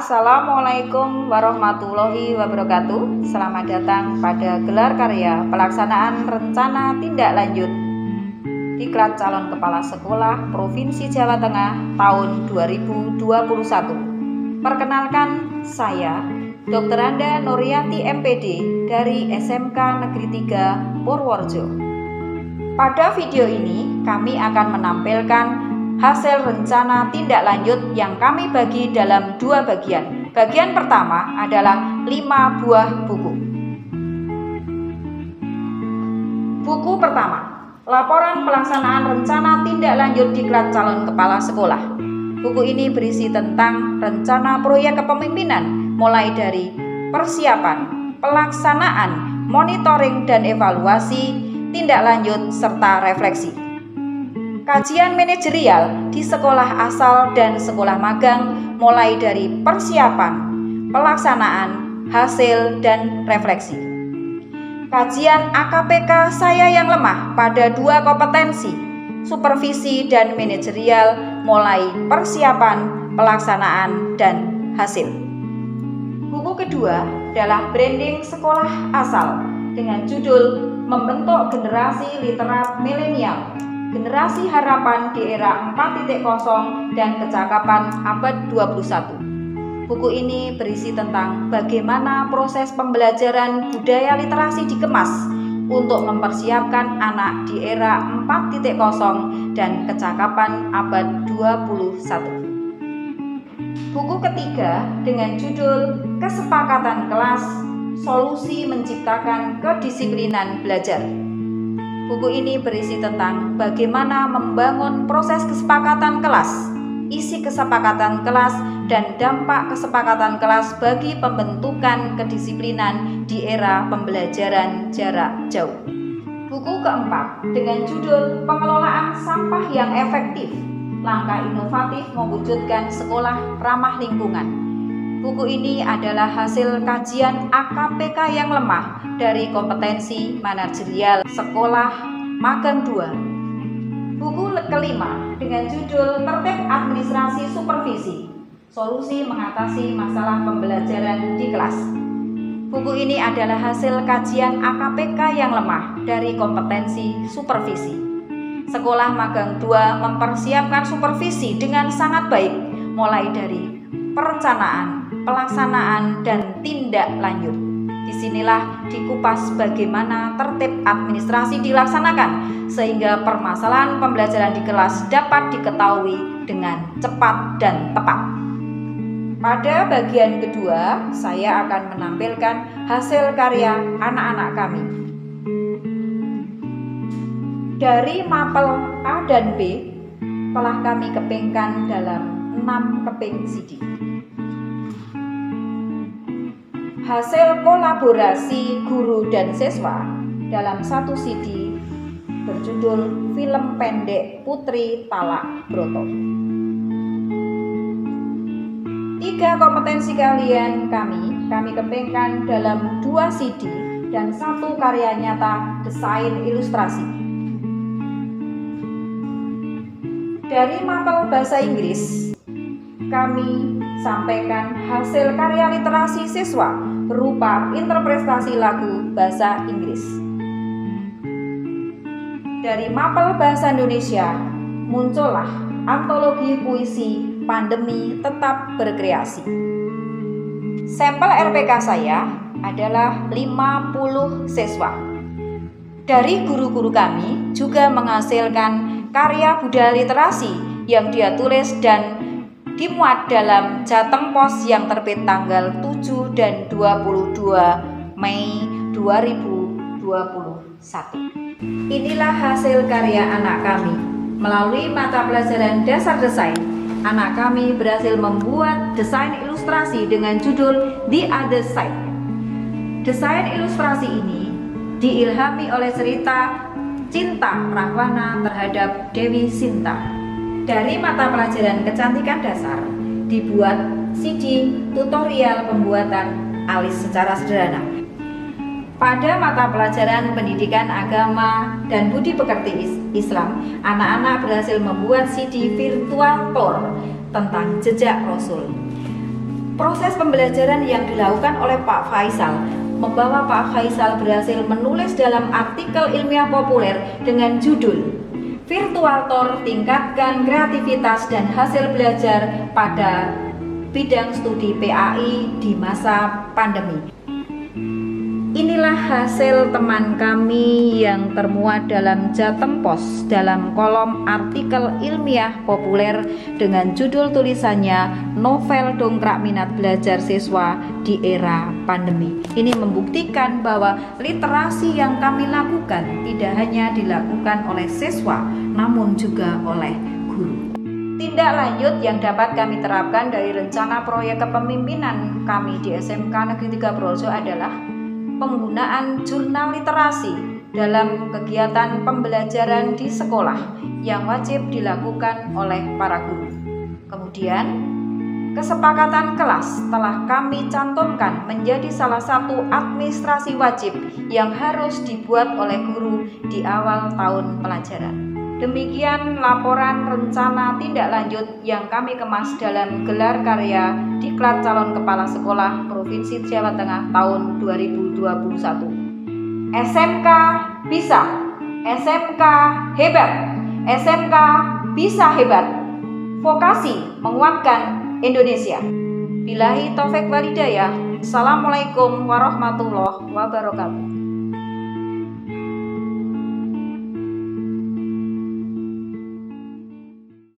Assalamualaikum warahmatullahi wabarakatuh. Selamat datang pada gelar karya pelaksanaan rencana tindak lanjut Diklat Calon Kepala Sekolah Provinsi Jawa Tengah tahun 2021. Perkenalkan, saya Dr. Anda Nuriati MPD dari SMK Negeri 3 Purworejo. Pada video ini kami akan menampilkan hasil rencana tindak lanjut yang kami bagi dalam dua bagian. Bagian pertama adalah 5 buah buku. Buku pertama, Laporan Pelaksanaan Rencana Tindak Lanjut Diklat Calon Kepala Sekolah. Buku ini berisi tentang rencana proyek kepemimpinan, mulai dari persiapan, pelaksanaan, monitoring dan evaluasi, tindak lanjut, serta refleksi. Kajian manajerial di sekolah asal dan sekolah magang, mulai dari persiapan, pelaksanaan, hasil, dan refleksi. Kajian AKPK saya yang lemah pada 2 kompetensi, supervisi dan manajerial, mulai persiapan, pelaksanaan, dan hasil. Buku kedua adalah Branding Sekolah Asal dengan judul Membentuk Generasi Literat Milenial, Generasi Harapan di Era 4.0 dan Kecakapan Abad 21. Buku ini berisi tentang bagaimana proses pembelajaran budaya literasi dikemas untuk mempersiapkan anak di era 4.0 dan Kecakapan Abad 21. Buku ketiga dengan judul Kesepakatan Kelas, Solusi Menciptakan Kedisiplinan Belajar. Buku ini berisi tentang bagaimana membangun proses kesepakatan kelas, isi kesepakatan kelas, dan dampak kesepakatan kelas bagi pembentukan kedisiplinan di era pembelajaran jarak jauh. Buku keempat dengan judul Pengelolaan Sampah yang Efektif, Langkah Inovatif Mewujudkan Sekolah Ramah Lingkungan. Buku ini adalah hasil kajian AKPK yang lemah dari kompetensi manajerial sekolah magang 2. Buku kelima dengan judul Tertib Administrasi Supervisi, Solusi Mengatasi Masalah Pembelajaran di Kelas. Buku ini adalah hasil kajian AKPK yang lemah dari kompetensi supervisi. Sekolah magang 2 mempersiapkan supervisi dengan sangat baik, mulai dari perencanaan, pelaksanaan, dan tindak lanjut. Disinilah dikupas bagaimana tertib administrasi dilaksanakan sehingga permasalahan pembelajaran di kelas dapat diketahui dengan cepat dan tepat. Pada bagian kedua, saya akan menampilkan hasil karya anak-anak kami. Dari mapel A dan B telah kami kepingkan dalam 6 keping CD. Hasil kolaborasi guru dan siswa dalam satu CD berjudul Film Pendek Putri Talak Broto. 3 kompetensi kalian kami kepingkan dalam 2 CD dan 1 karya nyata desain ilustrasi. Dari mapel bahasa Inggris, kami sampaikan hasil karya literasi siswa berupa interpretasi lagu bahasa Inggris. Dari mapel bahasa Indonesia, muncullah antologi puisi Pandemi Tetap Berkreasi. Sampel RPK saya adalah 50 siswa. Dari guru-guru kami juga menghasilkan karya budaya literasi yang dia tulis dan dimuat dalam Jateng Pos yang terbit tanggal 7 dan 22 Mei 2021. Inilah hasil karya anak kami. Melalui mata pelajaran dasar desain, anak kami berhasil membuat desain ilustrasi dengan judul The Other Side. Desain ilustrasi ini diilhami oleh cerita cinta Rahwana terhadap Dewi Sinta. Dari mata pelajaran kecantikan dasar, dibuat CD tutorial pembuatan alis secara sederhana. Pada mata pelajaran pendidikan agama dan budi pekerti Islam, anak-anak berhasil membuat CD virtual tour tentang jejak Rasul. Proses pembelajaran yang dilakukan oleh Pak Faisal membawa Pak Faisal berhasil menulis dalam artikel ilmiah populer dengan judul Virtual Tour Tingkatkan Kreativitas dan Hasil Belajar pada Bidang Studi PAI di Masa Pandemi. Inilah hasil teman kami yang termuat dalam Jateng Pos dalam kolom artikel ilmiah populer dengan judul tulisannya Novel Dongkrak Minat Belajar Siswa di Era Pandemi. Ini membuktikan bahwa literasi yang kami lakukan tidak hanya dilakukan oleh siswa namun juga oleh guru. Tindak lanjut yang dapat kami terapkan dari rencana proyek kepemimpinan kami di SMK Negeri 3 Brojo adalah penggunaan jurnal literasi dalam kegiatan pembelajaran di sekolah yang wajib dilakukan oleh para guru. Kemudian, kesepakatan kelas telah kami cantumkan menjadi salah satu administrasi wajib yang harus dibuat oleh guru di awal tahun pelajaran. Demikian laporan rencana tindak lanjut yang kami kemas dalam gelar karya Diklat Calon Kepala Sekolah Provinsi Jawa Tengah tahun 2021. SMK bisa, SMK hebat, SMK bisa hebat. Vokasi menguatkan Indonesia. Billahi taufik walhidayah. Assalamualaikum warahmatullahi wabarakatuh.